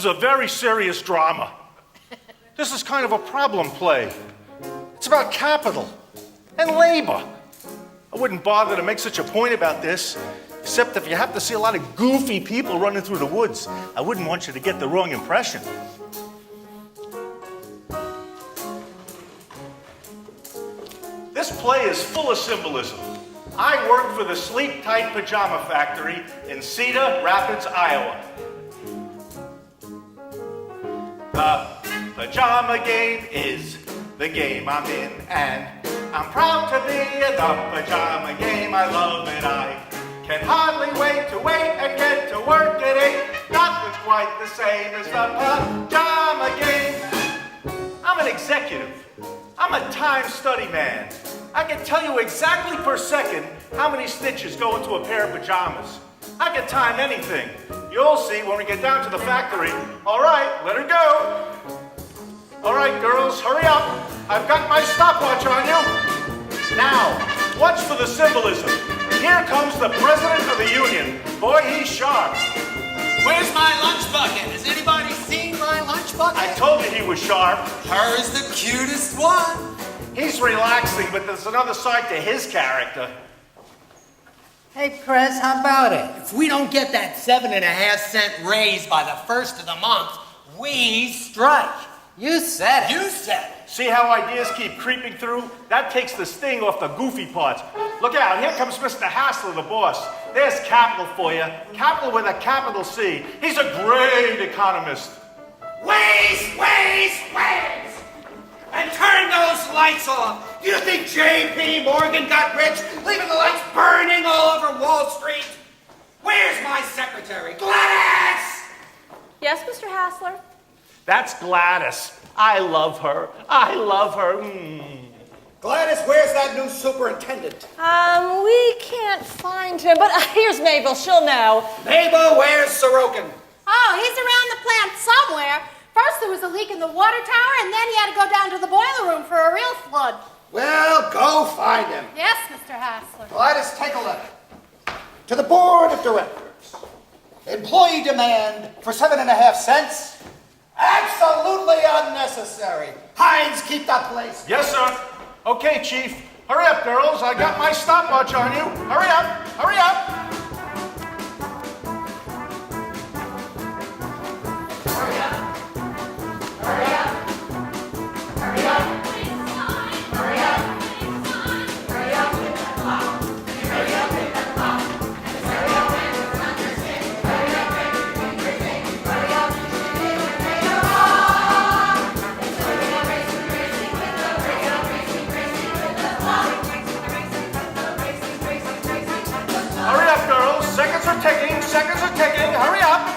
a very serious drama. This is kind of a problem play. It's about capital and labor. I wouldn't bother to make such a point about this, except if you have to see a lot of goofy people running through the woods. I wouldn't want you to get the wrong impression. This play is full of symbolism. I worked for the Sleep Tight Pajama Factory in Cedar Rapids, Iowa. The pajama game is the game I'm in, and I'm proud to be in the pajama game. I love it. I can hardly wait and get to work at 8. Nothing quite the same as the pajama game. I'm an executive. I'm a time study man. I can tell you exactly per second how many stitches go into a pair of pajamas. I can time anything. You'll see when we get down to the factory. All right, let her go. All right, girls, hurry up. I've got my stopwatch on you. Now, watch for the symbolism. Here comes the president of the union. Boy, he's sharp. Where's my lunch bucket? Has anybody seen my lunch bucket? I told you he was sharp. Her's the cutest one. He's relaxing, but there's another side to his character. Hey, Prez, how about it? If we don't get that 7.5-cent raise by the first of the month, we strike. You said it. You said it. See how ideas keep creeping through? That takes the sting off the goofy parts. Look out, here comes Mr. Hassler, the boss. There's capital for you. Capital with a capital C. He's a great economist. Waste! And turn those lights off. Do you think J.P. Morgan got rich leaving the lights burning all over Wall Street? Where's my secretary? Gladys! Yes, Mr. Hassler? That's Gladys. I love her. Gladys, where's that new superintendent? We can't find him, but here's Mabel. She'll know. Mabel, where's Sorokin? Oh, he's around the plant somewhere. First there was a leak in the water tower, and then he had to go down to the boiler room for a real flood. Well, go find him. Yes, Mr. Hassler. Gladys, take a look. To the board of directors. Employee demand for 7.5 cents? Absolutely unnecessary. Hines, keep that place. Yes, sir. Okay, Chief. Hurry up, girls. I got my stopwatch on you. Hurry up. Seconds are ticking. Hurry up.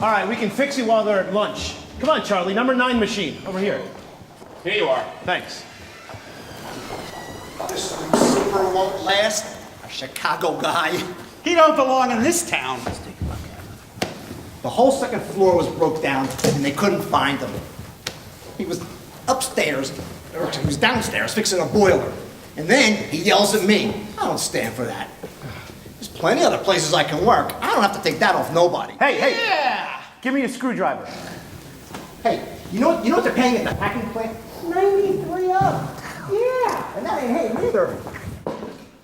All right, we can fix it while they're at lunch. Come on, Charlie, number 9 machine, over here. Here you are. Thanks. This super won't last. A Chicago guy. He don't belong in this town. The whole second floor was broke down, and they couldn't find him. He was upstairs, or he was downstairs fixing a boiler. And then he yells at me. I don't stand for that. There's plenty of other places I can work. I don't have to take that off nobody. Hey, Yeah! give me a screwdriver. Hey, you know what they're paying at the packing plant? 93 up. Yeah, and that ain't hay either.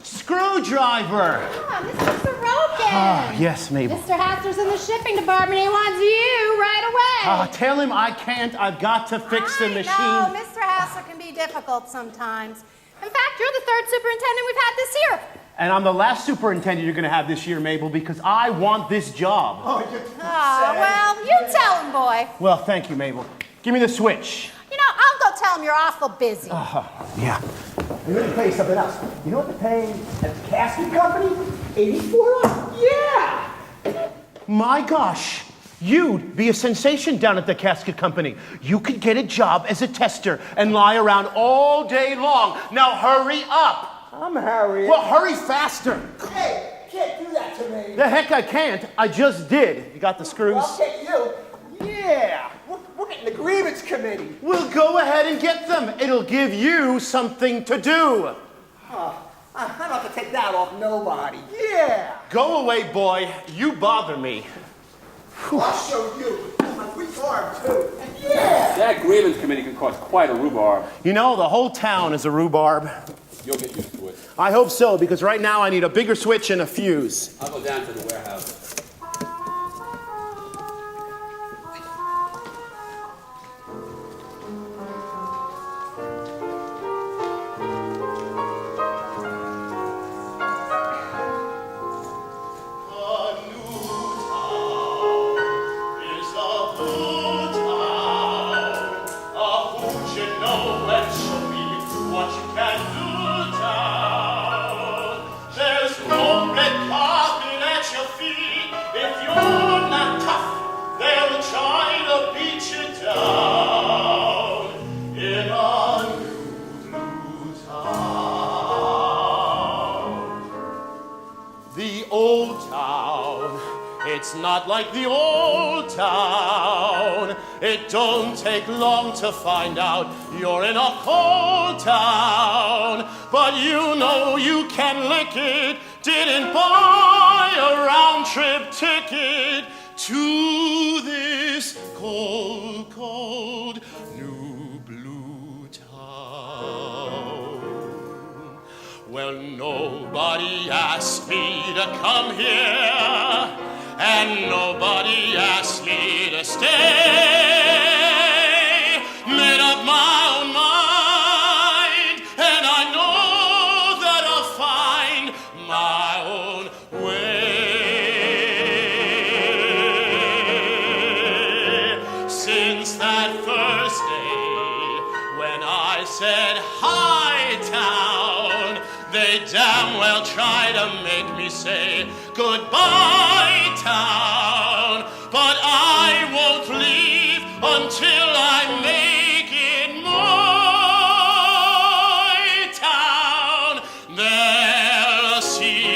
Screwdriver! Come on, this is the Rogan. Ah, yes, Mabel. Mr. Haster's in the shipping department. He wants you right away. Tell him I can't. I've got to fix the machine. I know, Mr. Haster can be difficult sometimes. In fact, you're the 3rd superintendent we've had this year. And I'm the last superintendent you're going to have this year, Mabel, because I want this job. Oh, you're Well, you tell him, boy. Well, thank you, Mabel. Give me the switch. You know, I'll go tell him you're awful busy. Yeah. I'm going to tell you something else. You know what they're paying at the casket company? 84 up. Yeah! My gosh, you'd be a sensation down at the casket company. You could get a job as a tester and lie around all day long. Now hurry up. I'm Harry. Well, hurry faster. Hey, can't do that to me. The heck I can't. I just did. You got the screws? Well, I'll get you. Yeah, we're getting the grievance committee. Well, go ahead and get them. It'll give you something to do. I don't have to take that off nobody. Yeah. Go away, boy. You bother me. I'll show you. I'm retard too. Yeah. That grievance committee can cause quite a rhubarb. You know, the whole town is a rhubarb. You'll get used to it. I hope so, because right now I need a bigger switch and a fuse. I'll go down to the warehouse. It's not like the old town. It don't take long to find out you're in a cold town. But you know you can lick it. Didn't buy a round-trip ticket to this cold, cold new blue town. Well, nobody asked me to come here, and nobody asked me to stay. Made up my own mind, and I know that I'll find my own way. Since that first day when I said hi town, they damn well try to make me say goodbye town, but I won't leave until I make it my town. They'll see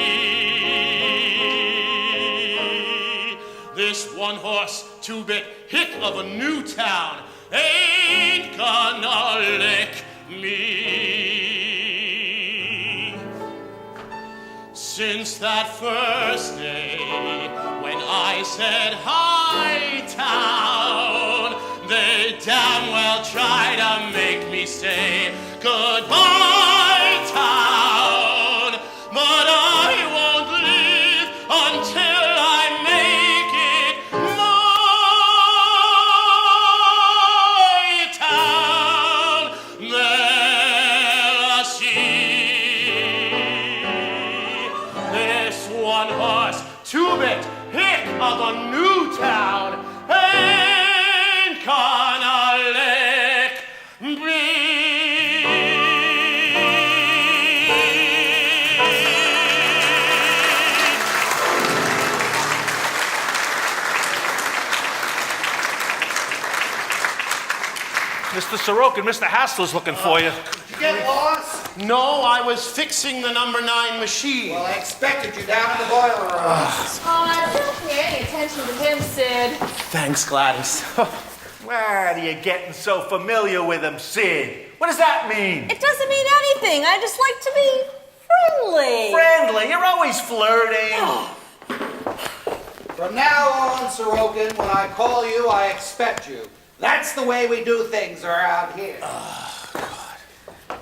this one-horse, two-bit hick of a new town ain't gonna lick me. Since that first day when I said hi town, they damn well try to make me say goodbye town, but I won't leave until I make it my town. They'll see this one-horse, two-bit hick of a new town ain't gonna lick me. Mr. Sorokin, Mr. Hassler's looking for you. Did you get lost? No, I was fixing the number 9 machine. Well, I expected you down in the boiler room. Don't pay any attention to him, Sid. Thanks, Gladys. Why are you getting so familiar with him, Sid? What does that mean? It doesn't mean anything. I just like to be friendly. Friendly. You're always flirting. From now on, Sorokin, when I call you, I expect you. That's the way we do things around here.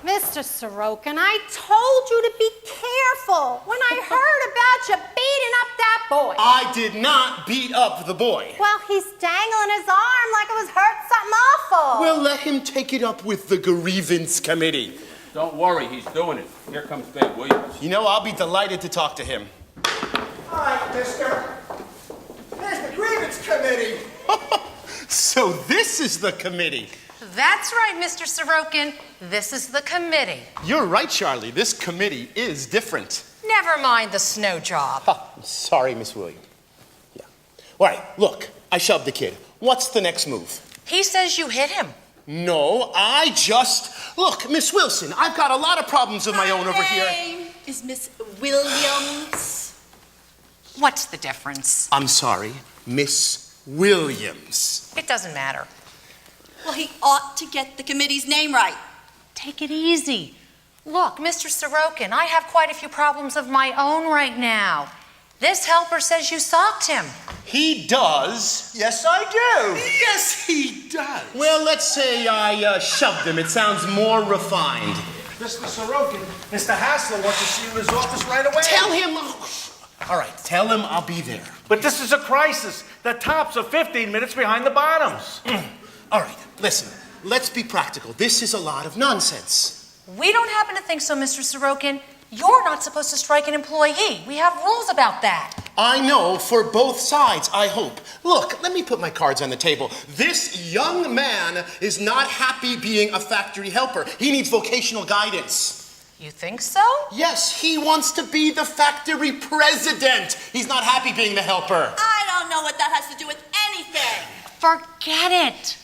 Mr. Sorokin, I told you to be careful when I heard about you beating up that boy. I did not beat up the boy. Well, he's dangling his arm like it was hurt something awful. Well, let him take it up with the grievance committee. Don't worry, he's doing it. Here comes Babe Williams. You know, I'll be delighted to talk to him. All right, mister. There's the grievance committee. So this is the committee. That's right, Mr. Sorokin. This is the committee. You're right, Charlie. This committee is different. Never mind the snow job. I'm sorry, Miss Williams. Yeah. All right, look, I shoved the kid. What's the next move? He says you hit him. No, I just... Look, Miss Wilson, I've got a lot of problems of my own over here. name is Miss Williams. What's the difference? I'm sorry, Miss Williams. It doesn't matter. Well, he ought to get the committee's name right. Take it easy. Look, Mr. Sorokin, I have quite a few problems of my own right now. This helper says you socked him. He does. Yes, I do. Yes, he does. Well, let's say I shoved him. It sounds more refined. Mr. Sorokin, Mr. Hassler wants to see you in his office right away. Tell him... All right, tell him I'll be there. But this is a crisis. The tops are 15 minutes behind the bottoms. All right, listen, let's be practical. This is a lot of nonsense. We don't happen to think so, Mr. Sorokin. You're not supposed to strike an employee. We have rules about that. I know, for both sides, I hope. Look, let me put my cards on the table. This young man is not happy being a factory helper. He needs vocational guidance. You think so? Yes, he wants to be the factory president. He's not happy being the helper. I don't know what that has to do with anything. Forget it.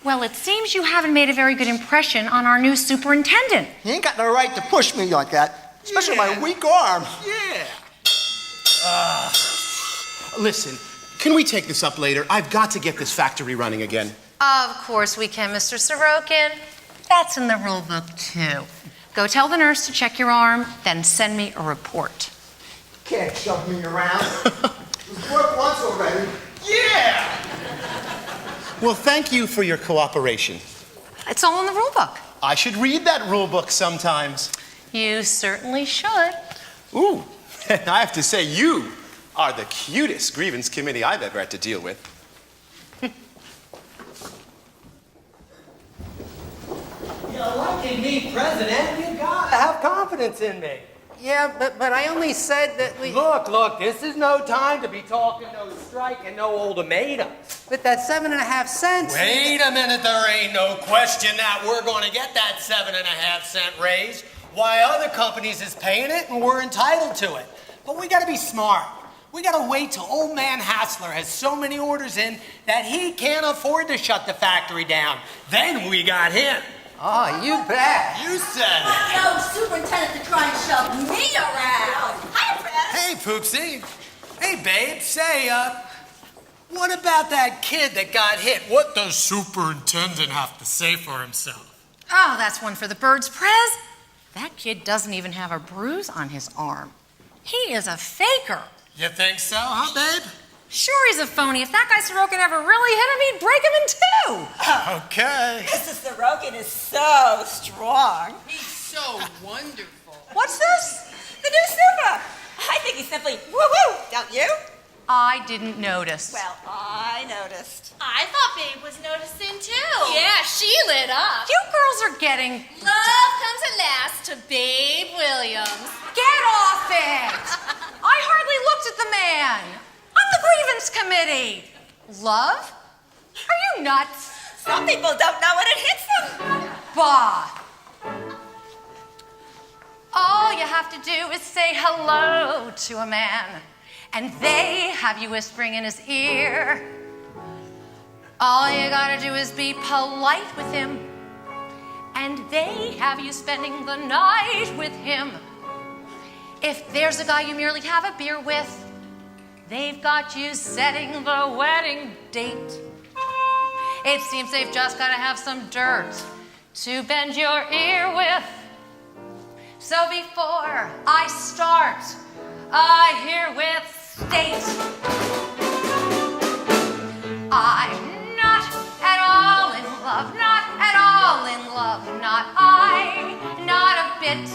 Well, it seems you haven't made a very good impression on our new superintendent. You ain't got no right to push me like that, especially my weak arm. Yeah. Listen, can we take this up later? I've got to get this factory running again. Of course we can, Mr. Sorokin. That's in the rule book, too. Go tell the nurse to check your arm, then send me a report. Can't shove me around. It's worked once already. Yeah! Well, thank you for your cooperation. It's all in the rule book. I should read that rule book sometimes. You certainly should. Ooh, and I have to say, you are the cutest grievance committee I've ever had to deal with. You elected me president, you gotta have confidence in me. Yeah, but I only said that we... Look, this is no time to be talking no strike and no ultimatums. With that 7.5 cents... Wait a minute, there ain't no question that we're gonna get that 7.5 cent raise. Why, other companies is paying it and we're entitled to it. But we gotta be smart. We gotta wait till old man Hassler has so many orders in that he can't afford to shut the factory down. Then we got him. Oh, you bet. You said it. No superintendent to try and shove me around. Hi, Fred. Hey, Poopsie. Hey, babe, say, what about that kid that got hit? What does superintendent have to say for himself? Oh, that's one for the birds, Prez. That kid doesn't even have a bruise on his arm. He is a faker. You think so, huh, babe? Sure, he's a phony. If that guy Sorokin ever really hit him, he'd break him in two. Okay. Mr. Sorokin is so strong. He's so wonderful. What's this? The new super. I think he's simply woo-woo, don't you? I didn't notice. Well, I noticed. I thought Babe was noticing too. Yeah, she lit up. You girls are getting... Love comes at last to Babe Williams. Get off it! I hardly looked at the man. I'm the grievance committee. Love? Are you nuts? Some people don't know when it hits them. Bah. All you have to do is say hello to a man, and they have you whispering in his ear. All you gotta do is be polite with him, and they have you spending the night with him. If there's a guy you merely have a beer with, they've got you setting the wedding date. It seems they've just got to have some dirt to bend your ear with. So before I start, I herewith state, I'm not at all in love, not at all in love, not I, not a bit,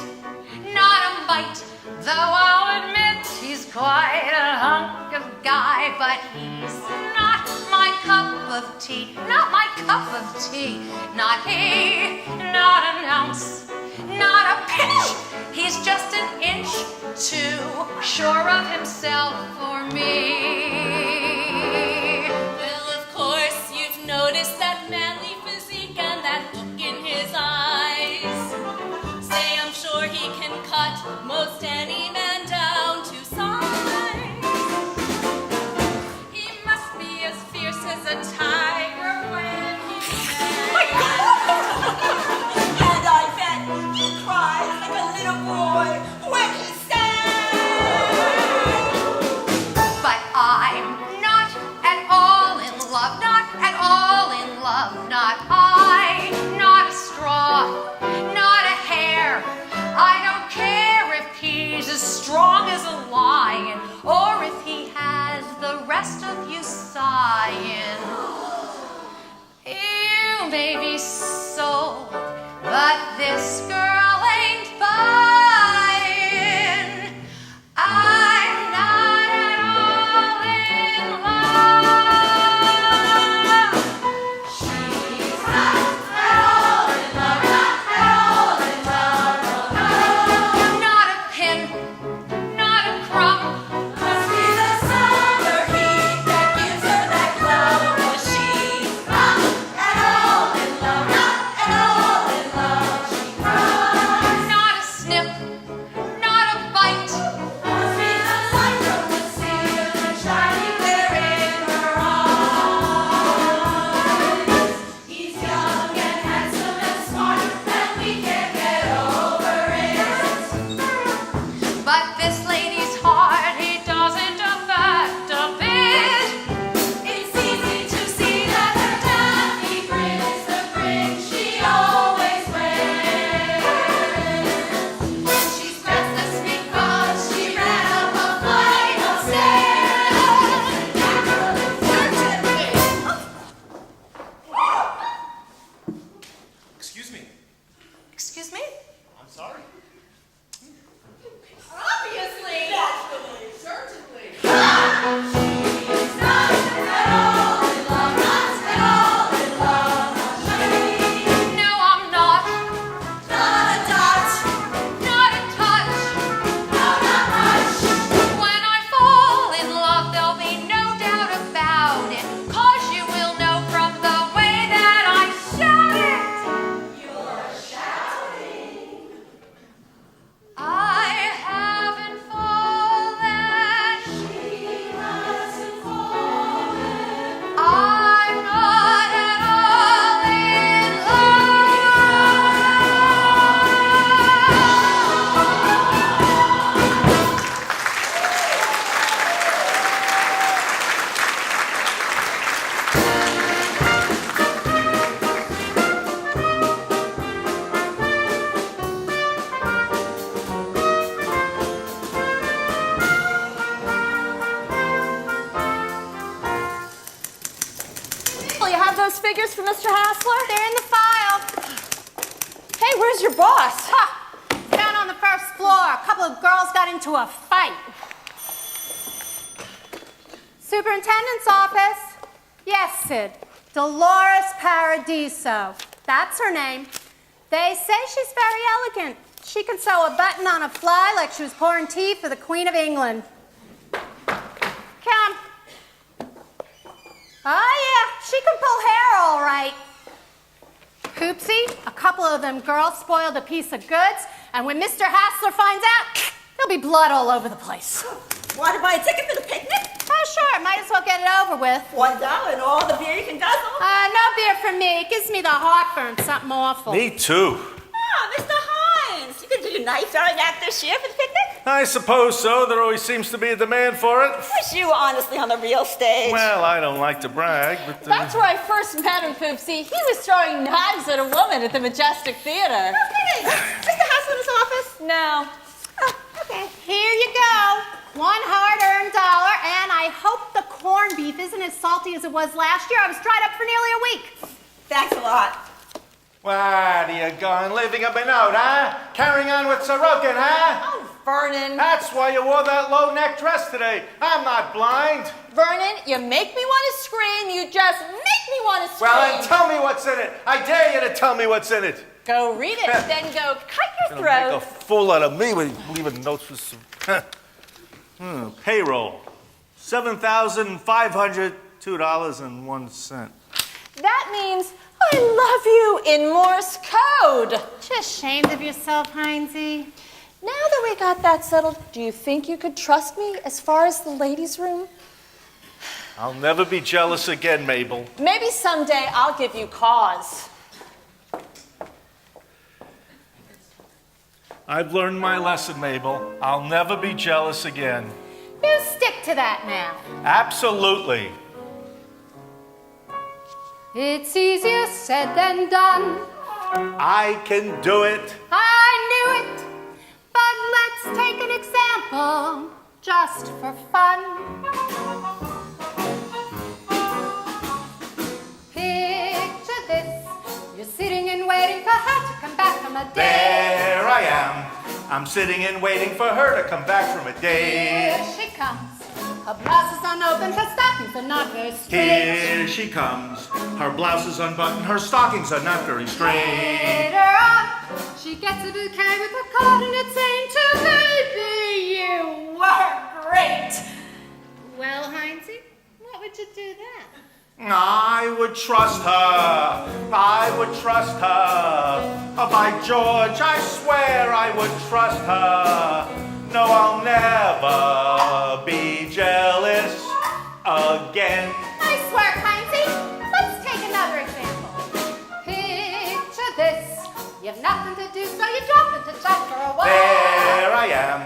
not a mite, though I'll admit he's quite a hunk of guy, but he's not my cup of tea, not my cup of tea, not he, not an ounce, not a pinch, he's just an inch too sure of himself for me. Well, of course, you've noticed that manly physique and that look in his eyes. Say, I'm sure he can cut most any man down to size. He must be as fierce as a tiger when he's mad. And I bet he cries like a little boy when he's sad. But I'm not at all in love, not at all in love, not I, not a straw, not a hair. I don't care if he's as strong as a lion, or if he has the rest of you sighing. You may be sold, but this girl ain't buying. I'm not at all in love. She's not at all in love, not at all in love, no. Not a pin, not a crumb. Must be the summer heat that gives her that glow. She's not at all in love, not at all in love. She cries. Not a snip, not a bite. Must be the light from the ceiling shining there in her eyes. He's young and handsome and smart, and we can't get over it. But this lady's heart, he doesn't affect a bit. It's easy to see that her daffy grin is the grin she always wears. She's restless because she ran up a flight of stairs. Excuse me. Excuse me? I'm sorry. Obviously. Naturally. Certainly. She's not at all in love, not at all in love. No, I'm not. Not a dot. Not a touch. No, not much. When I fall in love, there'll be no doubt about it. 'Cause you will know from the way that I shout it. You're shouting. I haven't fallen. She hasn't fallen. I'm not at all in Well, you have those figures for Mr. Hassler? They're in the file. Hey, where's your boss? Ha! Down on the first floor. A couple of girls got into a fight. Superintendent's office. Yes, Sid. Dolores Paradiso. That's her name. They say she's very elegant. She can sew a button on a fly like she was pouring tea for the Queen of England. Come. Oh, yeah, she can pull hair all right. Poopsie, a couple of them girls spoiled a piece of goods, and when Mr. Hassler finds out, there'll be blood all over the place. Want to buy a ticket for the picnic? Oh, sure, might as well get it over over with. $1 and all the beer you can guzzle. No beer for me. It gives me the heartburn, something awful. Me too. Oh, Mr. Hines, you can do a nice yard act this year for the picnic? I suppose so. There always seems to be a demand for it. Wish you were honestly on the real stage. Well, I don't like to brag, but... That's where I first met him, Poopsie. He was throwing knives at a woman at the Majestic Theater. No kidding. Mr. House in his office? No. Oh, okay. Here you go. $1 hard-earned dollar, and I hope the corned beef isn't as salty as it was last year. I was dried up for nearly a week. Thanks a lot. What are you going, living up and out, huh? Carrying on with Sorokin, huh? Oh, Vernon. That's why you wore that low-neck dress today. I'm not blind. Vernon, you make me want to scream. You just make me want to scream. Well, then tell me what's in it. I dare you to tell me what's in it. Go read it, then go cut your Gonna make a throat. fool out of me when you leaving notes with some... Payroll. $7,502.01. That means I love you in Morse code. Just ashamed of yourself, Hinesy. Now that we got that settled, do you think you could trust me as far as the ladies' room? I'll never be jealous again, Mabel. Maybe someday I'll give you cause. I've learned my lesson, Mabel. I'll never be jealous again. You stick to that now. Absolutely. It's easier said than done. I can do it. I knew it. But let's take an example, just for fun. Picture this. You're sitting and waiting for her to come back from a date. There I am. I'm sitting and waiting for her to come back from a date. Here she comes. Her blouse is unopened, her stockings are not very straight. Here she comes. Her blouse is unbuttoned, her stockings are not very straight. Later on, she gets a bouquet with a card and it's saying to baby, you were great. Well, Hinesy, what would you do then? I would trust her. I would trust her. Oh, by George, I swear I would trust her. No, I'll never be jealous again. Nice work, Hinesy. Let's take another example. Picture this. You've nothing to do, so you drop into chat for a while. There I am,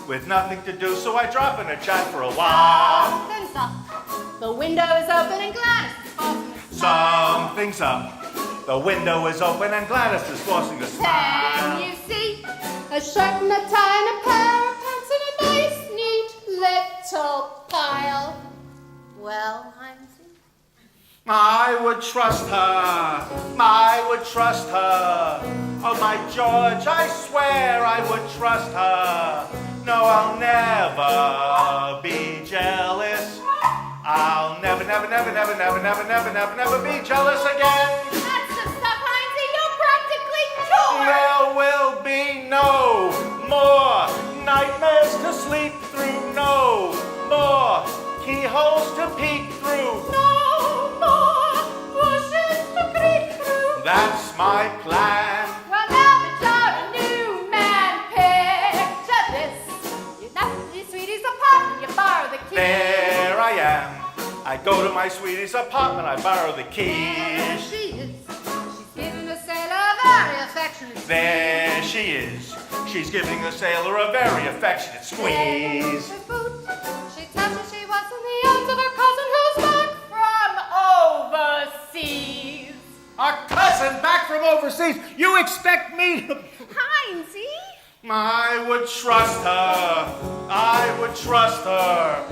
with nothing to do, so I drop in a chat for a while. Something's up. The window is open and Gladys is forcing a smile. Something's up. The window is open and Gladys is forcing a smile. Then you see a shirt and a tie and a pair of pants and a nice, neat little pile. Well, Hinesy? I would trust her. I would trust her. Oh, my George, I swear I would trust her. No, I'll never be jealous. I'll never be jealous again. That's the stuff, Hinesy. You're practically cured. There will be no more nightmares to sleep through. No more keyholes to peek through. No more bushes to creep through. That's my plan. Well, now that you're a new man, picture this. You knock these sweeties apart and you borrow the key. There I am. I go to my sweetie's apartment. I borrow the There keys. she is. She's giving the sailor a very affectionate squeeze. There she is. She's giving the sailor a very affectionate squeeze. Her boot. She tells me she was in the arms of her cousin who's back from overseas. Our cousin back from overseas. You expect me to... Hinesy? I would trust her. I would trust her.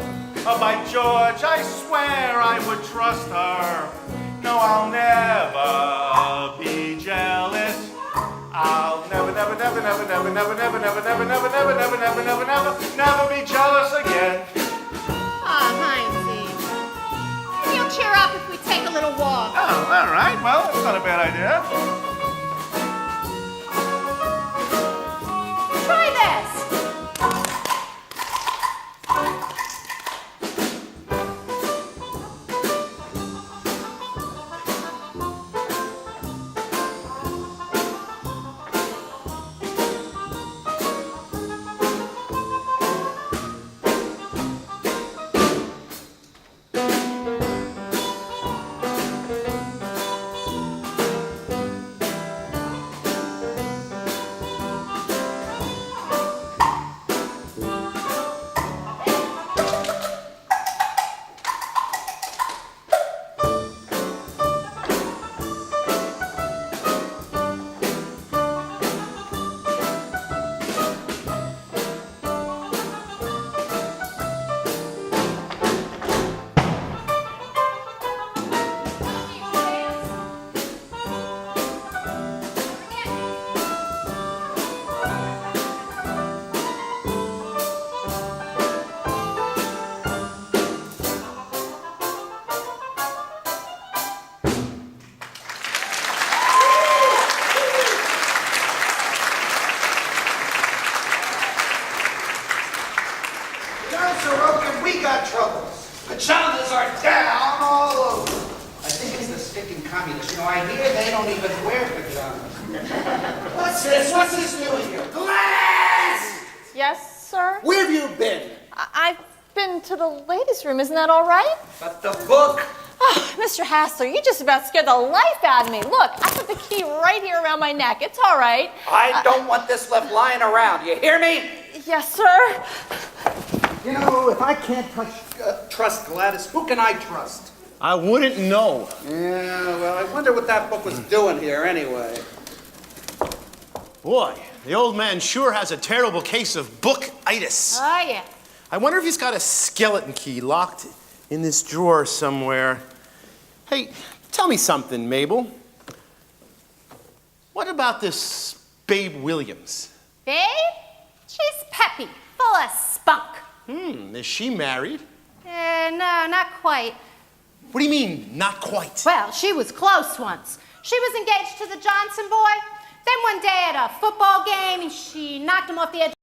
Oh, by George, I swear I would trust her. No, I'll never be jealous. I'll never be jealous again. Hinesy. You'll cheer up if we take a little walk. Oh, all right. Well, that's not a bad idea. Try this. Pajamas are down all over. I think it's the stinking communists. You know, I hear they don't even wear pajamas. What's this? What's this doing here? Gladys! Yes, sir? Where have you been? I've been to the ladies' room. Isn't that all right? But the book. Oh, Mr. Hassler, you just about scared the life out of me. Look, I put the key right here around my neck. It's all right. I don't want this left lying around. You hear me? Yes, sir. You know, if I can't trust Gladys, who can I trust? I wouldn't know. Yeah, well, I wonder what that book was doing here anyway. Boy, the old man sure has a terrible case of book-itis. Oh, yeah. I wonder if he's got a skeleton key locked in this drawer somewhere. Hey, tell me something, Mabel. What about this Babe Williams? Babe? She's peppy, full of spunk. Is she married? No, not quite. What do you mean, not quite? Well, she was close once. She was engaged to the Johnson boy. Then one day at a football game, she knocked him off the edge